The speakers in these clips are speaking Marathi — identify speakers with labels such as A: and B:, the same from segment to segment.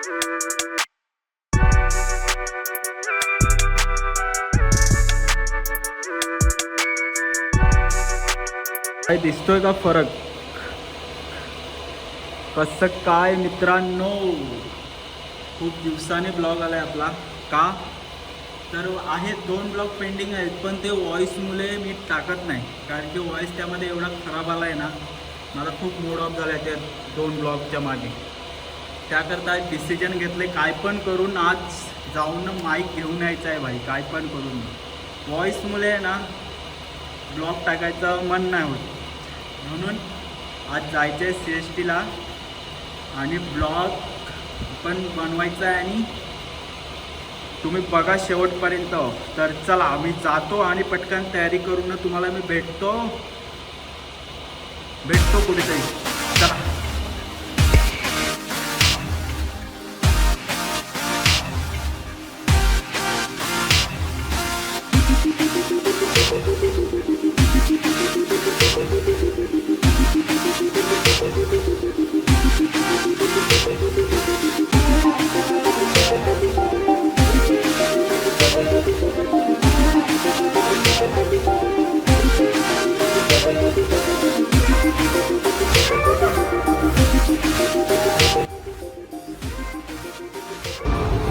A: काय दिसतोय का फरक? कसं काय मित्रांनो, खूप दिवसाने ब्लॉग आलाय आपला. का तर आहेत 2 ब्लॉग पेंडिंग आहेत, पण ते व्हॉईसमुळे मी टाकत नाही, कारण की व्हॉईस त्यामध्ये एवढा खराब आला आहे ना, मला खूप मूड ऑफ झाला आहे त्या 2 ब्लॉगच्या मागे. त्याकरता डिसिजन घेतले, काय पण करून आज जाऊन माईक घेऊन यायचं आहे भाई, काय पण करून. व्हॉईसमुळे ना ब्लॉग टाकायचं मन नाही होत, म्हणून आज जायचं आहे CSTला आणि ब्लॉग पण बनवायचा आहे आणि तुम्ही बघा शेवटपर्यंत. तर चला आम्ही जातो आणि पटकन तयारी करून तुम्हाला मी भेटतो कुठेतरी. चला.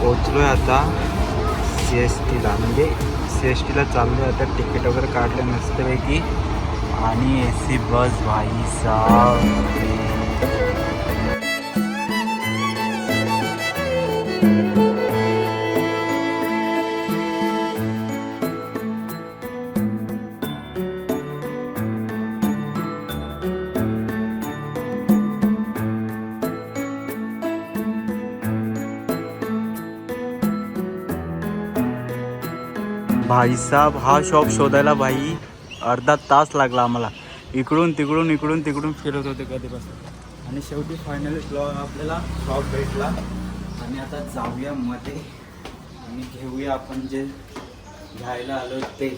A: पोचलोय आता CSTला, म्हणजे CSTला चाललोय आता. तिकीट वगैरे काढले मस्तपैकी आणि AC बस भाई साहब. भाई साहब, हा शॉप शोधायला भाई अर्धा तास लागला आम्हाला. इकडून तिकडून फिरत होते कधीपासून, आणि शेवटी फायनली आपल्याला शॉप भेटला. आणि आता जाऊया मध्ये आणि घेऊया आपण जे घ्यायला आलो ते.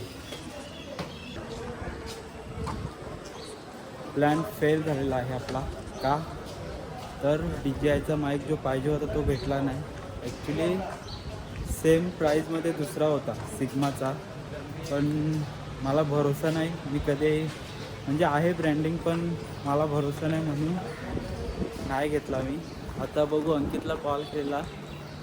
A: प्लॅन फेल झालेला आहे आपला. का तर DJIचा माईक जो पाहिजे होता तो भेटला नाही. ॲक्च्युली सेम प्राईजमध्ये दुसरा होता सिग्माचा, पण मला भरोसा नाही. मी कधी, म्हणजे आहे ब्रँडिंग, पण मला भरोसा नाही म्हणून नाही घेतला मी. आता बघू, अंकितला कॉल केला,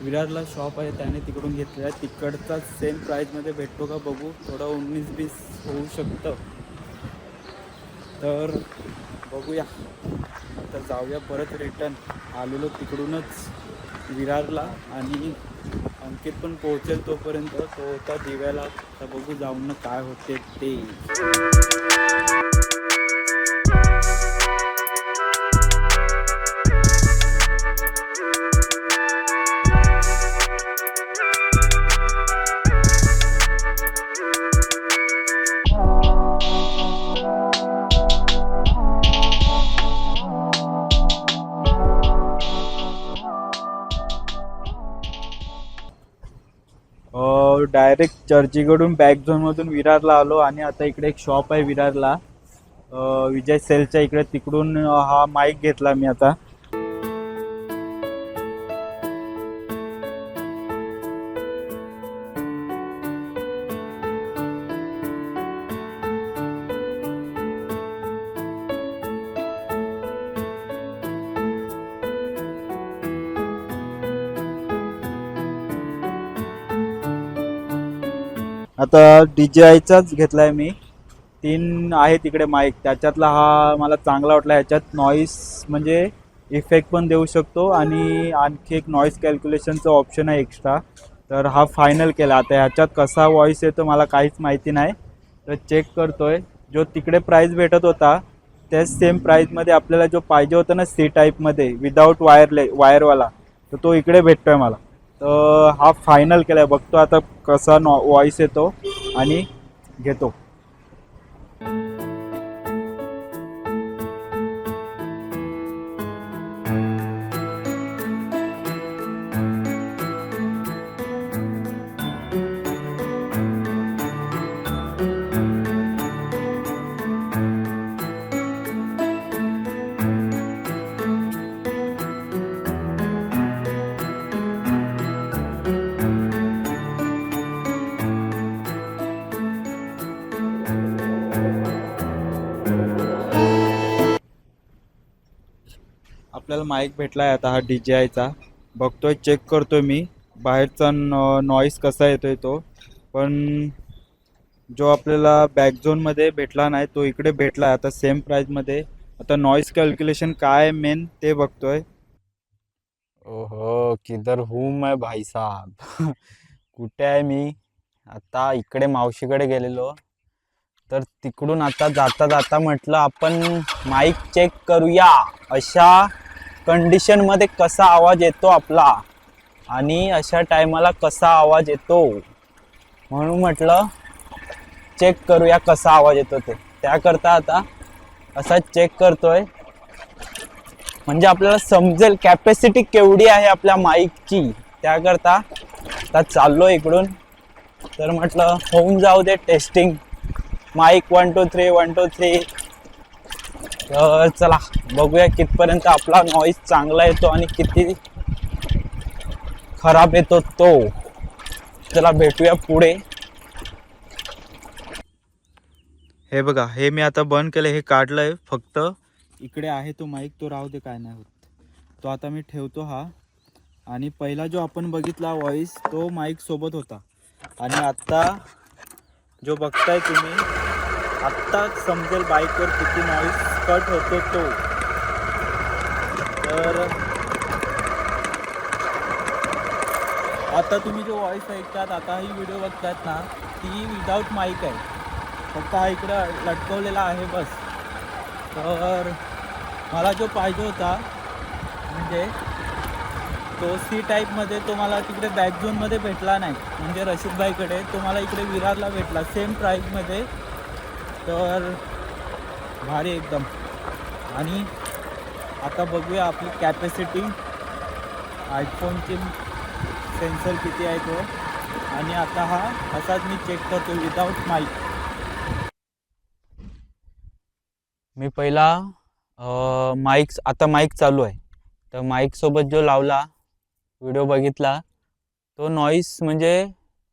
A: विरारला शॉप आहे त्याने तिकडून घेतलेला आहे. तिकडचा सेम प्राईजमध्ये भेटतो का बघू. थोडं 19-20 होऊ शकतं, तर बघूया. आता जाऊया परत रिटर्न. आलेलो तिकडूनच विरारला, आणि अंकित पण पोहोचेल तोपर्यंत. तो होता दिव्याला. तर बघू जाऊन काय होते ते. डायरेक्ट चर्चीकडून बॅक झोनमधून विरारला आलो, आणि आता इकडे एक शॉप आहे विरारला, विजय सेलच्या इकडे. तिकडून हा माईक घेतला मी आता. आता DJIचाच घेतलाय मी. 3 आहे तिकडे माईक, त्याच्यातला हा मला चांगला वाटला. ह्याच्यात नॉईस, म्हणजे इफेक्ट पण देऊ शकतो, आणि आणखी एक नॉईस कॅल्क्युलेशनचं ऑप्शन आहे एक्स्ट्रा. तर हा फायनल केला. आता ह्याच्यात कसा व्हॉईस येतो मला काहीच माहिती नाही, तर चेक करतोय. जो तिकडे प्राईस भेटत होता त्याच सेम प्राईजमध्ये आपल्याला जो पाहिजे होता ना C टाईपमध्ये विदाऊट वायरवाला, तर तो इकडे भेटतोय मला. तर हा फायनल केला आहे. बघतो आता कसा व्हॉईस येतो आणि घेतो. आपल्याला माईक भेटला आहे आता हा DJIचा. बघतोय, चेक करतोय मी बाहेरचा नॉईस कसा येतोय तो. पण जो आपल्याला बॅकझोनमध्ये भेटला नाही तो इकडे भेटला आहे आता सेम प्राईजमध्ये. आता नॉईस कॅल्क्युलेशन काय मेन ते बघतोय. ओहो, किधर हूँ मैं भाई साहब. कुठे आहे मी आता? इकडे मावशीकडे गेलेलो, तर तिकडून आता जाता जाता म्हटलं आपण माईक चेक करूया अशा कंडिशनमध्ये कसा आवाज येतो आपला आणि अशा टायमाला कसा आवाज येतो, म्हणून म्हटलं चेक करूया कसा आवाज येतो ते. त्याकरता आता असा चेक करतोय, म्हणजे आपल्याला समजेल कॅपॅसिटी केवढी आहे आपल्या माईकची. त्याकरता आता चाललो इकडून. तर म्हटलं होऊन जाऊ दे टेस्टिंग. माईक 1 2 3 1 2 3. तर चला बघूया कितपर्यंत आपला नॉईस चांगला येतो आणि किती खराब येतो तो. चला भेटूया पुढे. हे बघा, हे मी आता बंद केलं, हे काढलंय. फक्त इकडे आहे तो माईक, तो राहू दे, काय नाही होत. तो आता मी ठेवतो हा. आणि पहिला जो आपण बघितला वॉइस तो माईक सोबत होता आणि आता जो बघताय तुम्ही, आत्ताच समजेल बाईकवर किती नॉईस कट होतो तो. तर आता तुम्ही जो वॉइस ऐकतात, आता ही व्हिडिओ बघतात ना, ती विदाऊट माईक आहे. फक्त हा इकडं लटकवलेला आहे बस. तर मला जो पाहिजे होता म्हणजे तो सी टाईपमध्ये, तो मला तिकडे बॅकझोनमध्ये भेटला नाही. म्हणजे रशीदभाईकडे तो मला इकडे विरारला भेटला सेम प्राईजमध्ये. तर भारी एकदम. आणि आता बघूया आपली कॅपॅसिटी, आयफोनची सेन्सर किती आहे तो. आणि आता हा असाच मी चेक करतो विदाऊट माईक. मी पहिला माईक, आता माईक चालू आहे तर माईकसोबत जो लावला व्हिडिओ बघितला तो नॉईस म्हणजे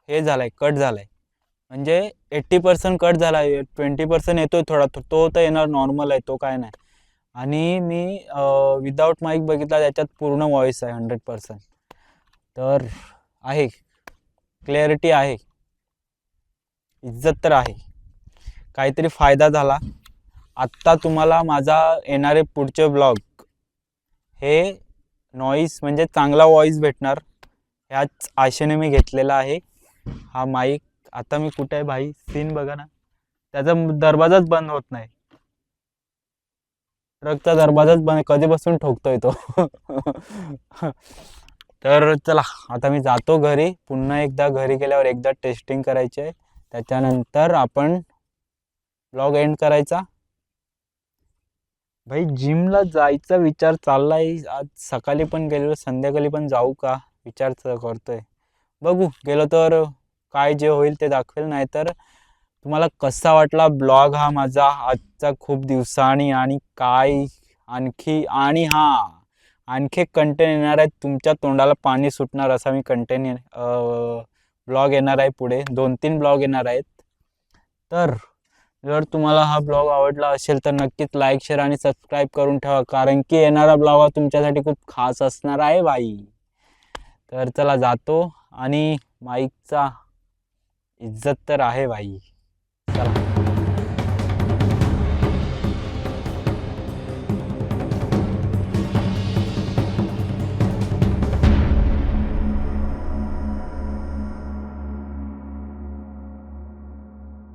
A: हे झाला आहे, कट झाला आहे. म्हणजे 80% कट झाला आहे, 20% येतो आहे थोडा, तो तर येणार, नॉर्मल आहे तो, काय नाही. आणि मी विदाऊट माईक बघितला, त्याच्यात पूर्ण व्हॉईस आहे 100%. तर आहे, क्लॅरिटी आहे, इज्जत तर आहे, काहीतरी फायदा झाला. आत्ता तुम्हाला माझा येणारे पुढचे ब्लॉग हे नॉईस म्हणजे चांगला व्हॉईस भेटणार ह्याच आशेने मी घेतलेला आहे हा माईक. आता मी कुठे आहे भाई, सीन बघा ना, त्याचा दरवाजाच बंद होत नाही. ट्रकचा दरवाजाच बंद, कधीपासून ठोकतोय तो. तर चला आता मी जातो घरी. पुन्हा एकदा घरी गेल्यावर एकदा टेस्टिंग करायची आहे, त्याच्यानंतर आपण ब्लॉग एंड करायचा. भाई जिमला जायचा विचार चाललाय, आज सकाळी पण गेलेलो, संध्याकाळी पण जाऊ का विचार करतोय. बघू, गेलो तर काय जे होईल ते दाखवेल. नाही तर तुम्हाला कसा वाटला ब्लॉग हा माझा आजचा खूप दिवसांनी, आणि काय आणखी, आणि आणखी कंटेंट येणार आहे, तुमच्या तोंडाला पाणी सुटणार असा मी कंटेंट ब्लॉग येणार आहे पुढे. 2-3 ब्लॉग येणार आहेत. तर जर तुम्हाला हा ब्लॉग आवडला असेल तर नक्कीच लाईक, शेअर आणि सबस्क्राईब करून ठेवा, कारण की येणारा ब्लॉग हा तुमच्यासाठी खूप खास असणार आहे भाई. तर चला जातो, आणि माईकचा इज्जत तर आहे भाई. चला.